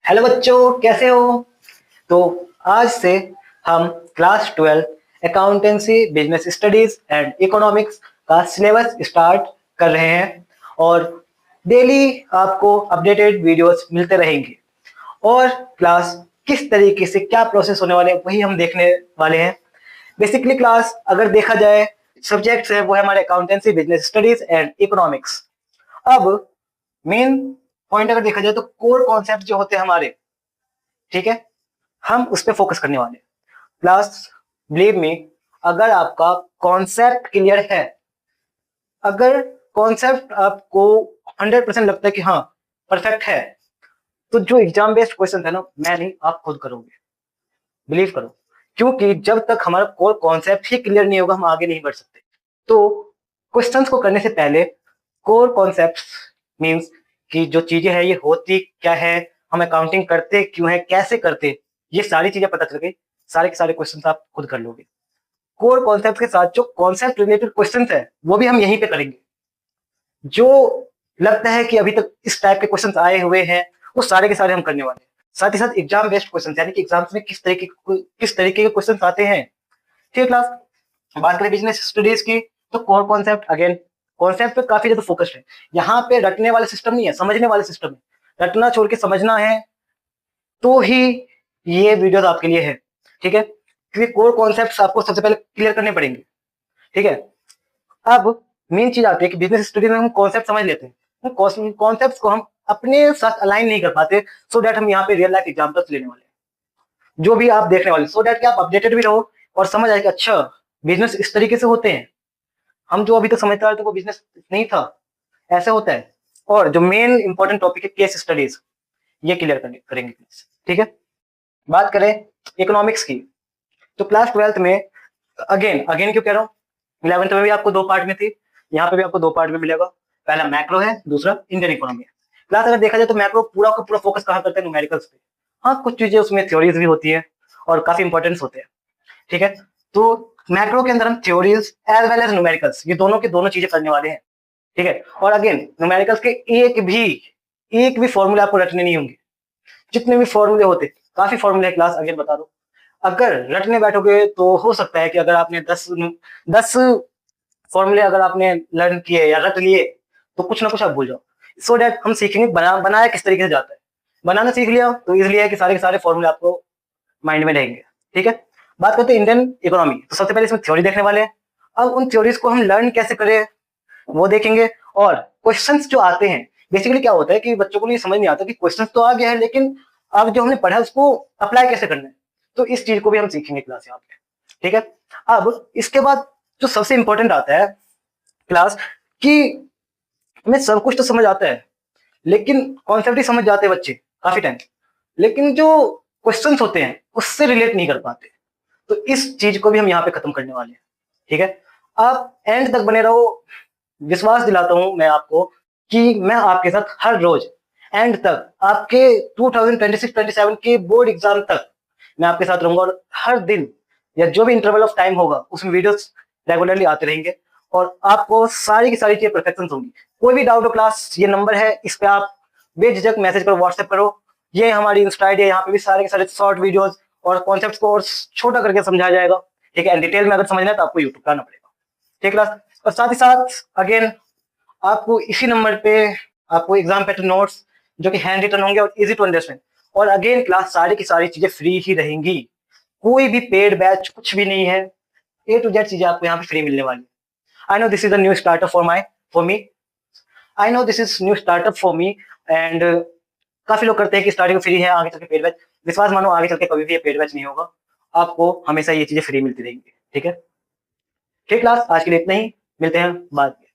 Hello बच्चों, कैसे हो? तो आज से हम class 12 accountancy, business studies and economics का सिलेबस स्टार्ट कर रहे हैं और डेली आपको अपडेटेड वीडियोस मिलते रहेंगे। और क्लास किस तरीके से क्या प्रोसेस होने वाले हैं वही हम देखने वाले हैं। बेसिकली क्लास अगर देखा जाए, सब्जेक्ट्स है वो है हमारे accountancy, business studies and economics. अब मेन पॉइंट अगर देखा जाए तो कोर कॉन्सेप्ट जो होते हैं हमारे, ठीक है, हम उस पर फोकस करने वाले हैं। प्लस बिलीव में, अगर आपका कॉन्सेप्ट क्लियर है, अगर कॉन्सेप्ट आपको 100% लगता है कि हाँ परफेक्ट है, तो जो एग्जाम बेस्ड क्वेश्चन है ना, मैं नहीं आप खुद करोगे, बिलीव करो। क्योंकि जब तक हमारा कोर कॉन्सेप्ट ही क्लियर नहीं होगा हम आगे नहीं बढ़ सकते। तो क्वेश्चंस को करने से पहले कोर कॉन्सेप्ट मींस कि जो चीजें हैं ये होती क्या है, हम अकाउंटिंग करते क्यों है, कैसे करते, ये सारी चीजें पता चल गई, सारे के सारे क्वेश्चंस आप खुद कर लोगे। कोर कॉन्सेप्ट के साथ जो कॉन्सेप्ट रिलेटेड क्वेश्चंस है वो भी हम यहीं पे करेंगे। जो लगता है कि अभी तक इस टाइप के क्वेश्चंस आए हुए हैं वो सारे के सारे हम करने वाले हैं। साथ ही साथ एग्जाम बेस्ड क्वेश्चन, यानी कि एग्जाम्स में किस तरीके के क्वेश्चन आते हैं। ठीक है क्लास, बात करें बिजनेस स्टडीज की, तो कोर कॉन्सेप्ट अगेन कॉन्सेप्ट पे काफी ज्यादा फोकस्ड है। यहाँ पे रटने वाला सिस्टम नहीं है, समझने वाला सिस्टम है। रटना छोड़ के समझना है तो ही ये वीडियोस आपके लिए है। ठीक है, क्योंकि कोर कॉन्सेप्ट्स आपको सबसे पहले क्लियर करने पड़ेंगे। ठीक है, अब मेन चीज आती है कि बिजनेस स्टडीज में हम कॉन्सेप्ट समझ लेते हैं, कॉन्सेप्ट्स को हम अपने साथ अलाइन नहीं कर पाते, सो दैट हम यहाँ पे रियल लाइफ एग्जाम्पल्स लेने वाले हैं जो भी आप देखने वाले, सो दैट कि आप अपडेटेड भी रहो और समझ आए कि अच्छा बिजनेस इस तरीके से होते हैं। हम जो अभी तक समझते रहे थे वो बिजनेस नहीं था, ऐसे होता है। और जो मेन इंपॉर्टेंट टॉपिक है केस स्टडीज, ये क्लियर करेंगे। ठीक है, बात करें इकोनॉमिक्स की, तो क्लास 12th में अगेन अगेन क्यों कह रहा हूँ, 11th में भी आपको दो पार्ट में थी, यहाँ पे भी आपको दो पार्ट में मिलेगा। पहला मैक्रो है, दूसरा इंडियन इकोनॉमी है। क्लास अगर देखा जाए तो मैक्रो पूरा का पूरा फोकस कहाँ करते हैं, न्यूमेरिकल्स पे। हाँ, कुछ चीजें उसमें थ्योरीज भी होती है और काफी इंपॉर्टेंस होते हैं। ठीक है, तो मैक्रो के अंदर हम theories as well as numericals, ये दोनों की दोनों चीजें करने वाले हैं। ठीक है, और अगेन न्यूमेरिकल्स के एक भी फॉर्मूले आपको रटने नहीं होंगे। जितने भी फॉर्मूले होते, काफी फॉर्मूले क्लास अगेन बता दो, अगर रटने बैठोगे तो हो सकता है कि अगर आपने 10 फॉर्मूले अगर आपने लर्न किए या रट लिए तो कुछ ना कुछ आप भूल जाओ। सो दैट हम सीखेंगे बनाया किस तरीके से जाता है। बनाना सीख लिया तो इसलिए है कि सारे के सारे फॉर्मूले आपको माइंड में रहेंगे। ठीक है, बात करते हैं इंडियन इकोनॉमी, तो सबसे पहले इसमें थ्योरी देखने वाले हैं। अब उन थ्योरीज को हम लर्न कैसे करें वो देखेंगे। और क्वेश्चंस जो आते हैं, बेसिकली क्या होता है कि बच्चों को ये समझ नहीं आता कि क्वेश्चंस तो आ गया है, लेकिन अब जो हमने पढ़ा है उसको अप्लाई कैसे करना है, तो इस चीज को भी हम सीखेंगे क्लास यहाँ पे। ठीक है, अब इसके बाद जो सबसे इंपॉर्टेंट आता है क्लास, कि हमें सब कुछ तो समझ आता है लेकिन कॉन्सेप्ट ही समझ जाते हैं बच्चे काफी टाइम, लेकिन जो क्वेश्चंस होते हैं उससे रिलेट नहीं कर पाते। तो इस चीज को भी हम यहाँ पे खत्म करने वाले हैं। ठीक है, आप एंड तक बने रहो, विश्वास दिलाता हूं मैं आपको कि मैं आपके साथ हर रोज एंड तक, आपके 2026-27 के बोर्ड एग्जाम तक मैं आपके साथ रहूंगा। और हर दिन या जो भी इंटरवल ऑफ टाइम होगा उसमें वीडियोस रेगुलरली आते रहेंगे और आपको सारी की सारी चीजें परफेक्शन होंगी। कोई भी डाउट हो क्लास, ये नंबर है, इस पे आप बेझिझक मैसेज करो, व्हाट्सएप करो। ये हमारी इंस्टा आईडी है, यहाँ पे भी सारे के सारे शॉर्ट वीडियोस और कॉन्सेप्ट को और छोटा करके समझाया जाएगा। ठीक है, डिटेल में अगर समझना है तो आपको यूट्यूब करना पड़ेगा। ठीक है क्लास, और साथ ही साथ अगेन आपको इसी नंबर पे आपको एग्जाम पैटर्न नोट्स जो कि हैंड रिटन होंगे और इजी टू अंडरस्टैंड। और अगेन क्लास सारी की सारी चीजें फ्री ही रहेंगी, कोई भी पेड बैच कुछ भी नहीं है। ए टू जेड चीजें आपको यहाँ पे फ्री मिलने वाली। I know this is a new startup for me I know this is new startup for me and काफी लोग करते हैं कि स्टार्टिंग फ्री है, आगे चल के पेड बैच। विश्वास मानो, आगे चल के कभी भी ये पेड बैच नहीं होगा, आपको हमेशा ये चीजें फ्री मिलती रहेंगी। ठीक है, ठीक क्लास, आज के लिए इतना ही, मिलते हैं बाद में।